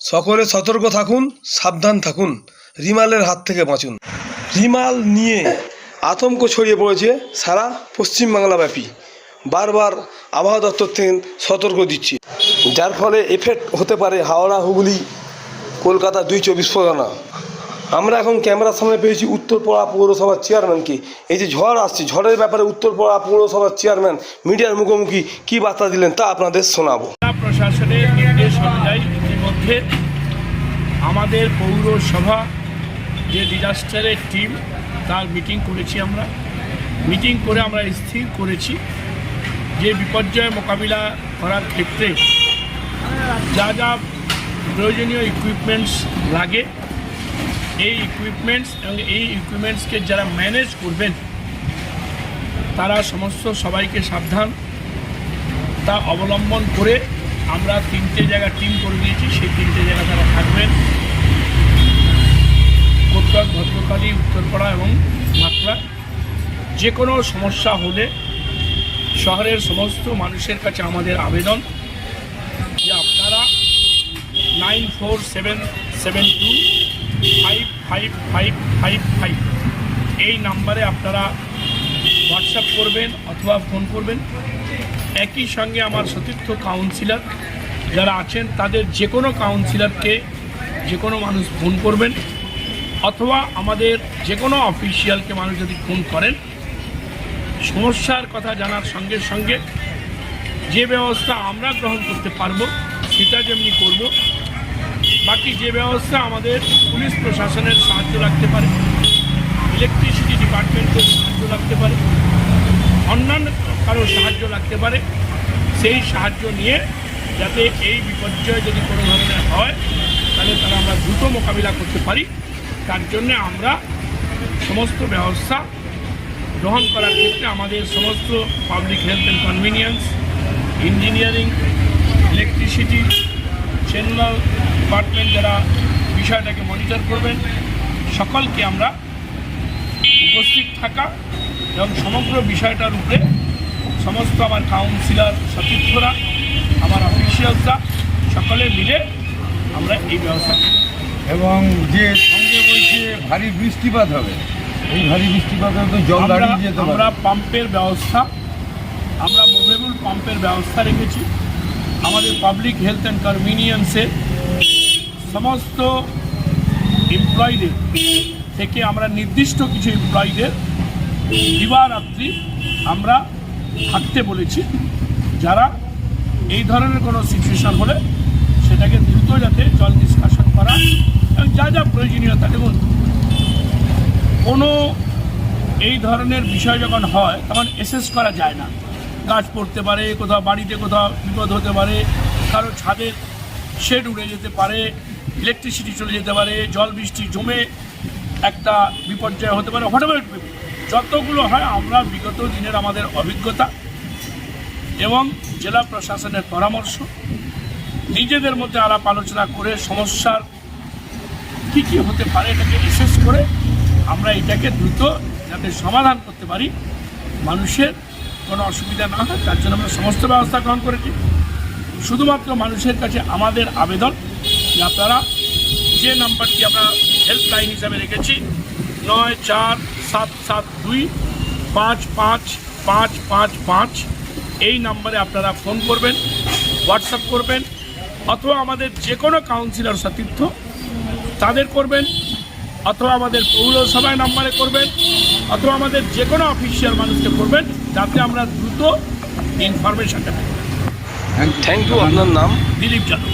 সকলে সতর্ক থাকুন, সাবধান থাকুন, রিমালের হাত থেকে বাঁচুন। রিমাল নিয়ে আতঙ্ক ছড়িয়ে পড়েছে সারা পশ্চিমবাংলাব্যাপী। বারবার আবহাওয়া দপ্তর থেকে সতর্ক দিচ্ছে, যার ফলে এফেক্ট হতে পারে হাওড়া, হুগলি, কলকাতা, 2 চব্বিশ পরগনা। আমরা এখন ক্যামেরার সামনে পেয়েছি উত্তরপাড়া পৌরসভার চেয়ারম্যানকে। এই যে ঝড় আসছে, ঝড়ের ব্যাপারে উত্তরপাড়া পৌরসভার চেয়ারম্যান মিডিয়ার মুখোমুখি কী বার্তা দিলেন তা আপনাদের শোনাবো। প্রশাসনের নির্দেশ অনুযায়ী ইতিমধ্যে আমাদের পৌরসভা যে ডিজাস্টারের টিম তার মিটিং করেছি। মিটিং করে আমরা স্থির করেছি যে বিপর্যয় মোকাবিলা করার ক্ষেত্রে যা যা প্রয়োজনীয় ইকুইপমেন্টস লাগে, এই ইকুইপমেন্টস এবং এই ইকুইপমেন্টসকে যারা ম্যানেজ করবেন তারা সমস্ত সবাইকে সাবধানতা অবলম্বন করে আমরা 3টে জায়গা টিম করে দিয়েছি। সেই 3টে জায়গা তারা থাকবেন: কোটবাগ, ভদ্রকালী, উত্তরপাড়া এবং মাতলা। যে কোনো সমস্যা হলে শহরের সমস্ত মানুষের কাছে আমাদের আবেদন যে আপনারা 9477255555 এই নাম্বারে আপনারা হোয়াটসঅ্যাপ করবেন অথবা ফোন করবেন। একই সঙ্গে আমার সতীর্থ কাউন্সিলর যারা আছেন তাদের যে কোনো কাউন্সিলরকে যে কোনো মানুষ ফোন করবেন, অথবা আমাদের যে কোনো অফিসিয়ালকে মানুষ যদি ফোন করেন, সমস্যার কথা জানার সঙ্গে সঙ্গে যে ব্যবস্থা আমরা গ্রহণ করতে পারবো সেটা যেমনি করব। বাকি যে ব্যবস্থা আমাদের পুলিশ প্রশাসনের সাহায্য লাগতে পারে, ইলেকট্রিসিটি ডিপার্টমেন্টের সাহায্য লাগতে পারে, অন্যান্য কারো সাহায্য লাগতে পারে, সেই সাহায্য নিয়ে যাতে এই বিপর্যয় যদি কোনো ধরনের হয় তাহলে তারা আমরা দ্রুত মোকাবিলা করতে পারি, তার জন্য আমরা সমস্ত ব্যবস্থা গ্রহণ করার ক্ষেত্রে আমাদের সমস্ত public health and convenience, engineering, electricity, general department যারা বিষয়টাকে মনিটর করবেন সকলকে আমরা উপস্থিত থাকা এবং সমগ্র বিষয়টার উপরে সমস্ত আমার কাউন্সিলর সতীর্থরা, আমার অফিসিয়ালসরা সকলে মিলে আমরা এই ব্যবস্থা এবং যে সঙ্গে বলছে ভারী বৃষ্টিপাত হবে, এই ভারী বৃষ্টিপাতে তো জল দাঁড়িয়ে যেতে পারে। আমরা পাম্পের ব্যবস্থা, আমরা মুভেবল পাম্পের ব্যবস্থা রেখেছি। আমাদের পাবলিক হেলথ অ্যান্ড কনভিনিয়েন্সে সমস্ত এমপ্লয়ীদের থেকে আমরা নির্দিষ্ট কিছু এমপ্লয়ীদের দিবারাত্রি আমরা থাকতে বলেছি, যারা এই ধরনের কোনো সিচুয়েশান হলে সেটাকে দ্রুত যাতে জল নিষ্কাশন করা এবং যা যা প্রয়োজনীয়তা। দেখুন, কোনো এই ধরনের বিষয় যখন হয় তখন অ্যাসেস করা যায় না। গাছ পড়তে পারে, কোথাও বাড়িতে কোথাও বিপদ হতে পারে, কারো ছাদের শেড উড়ে যেতে পারে, ইলেকট্রিসিটি চলে যেতে পারে, জল বৃষ্টি জমে একটা বিপর্যয় হতে পারে, হোয়াটএভার যতগুলো হয় আমরা বিগত দিনের আমাদের অভিজ্ঞতা এবং জেলা প্রশাসনের পরামর্শ নিজেদের মধ্যে আলাপ আলোচনা করে সমস্যার কী কী হতে পারে এটাকে অ্যাসেস করে আমরা এটাকে দ্রুত যাতে সমাধান করতে পারি, মানুষের কোনো অসুবিধা না হয় তার জন্য আমরা সমস্ত ব্যবস্থা গ্রহণ করেছি। শুধুমাত্র মানুষের কাছে আমাদের আবেদন যে আপনারা যে নাম্বারটি আমরা হেল্পলাইন হিসাবে রেখেছি 9477255555 এই নাম্বারে আপনারা ফোন করবেন, হোয়াটসঅ্যাপ করবেন, অথবা আমাদের যে কোনো কাউন্সিলর সতীর্থ তাদের করবেন, অথবা আমাদের পৌরসভায় নাম্বারে করবেন, অথবা আমাদের যে কোনো অফিসিয়াল মানুষকে করবেন, যাতে আমরা দ্রুত ইনফরমেশনটা পাই। Thank you. আপনার নাম? দিলীপ যাদব।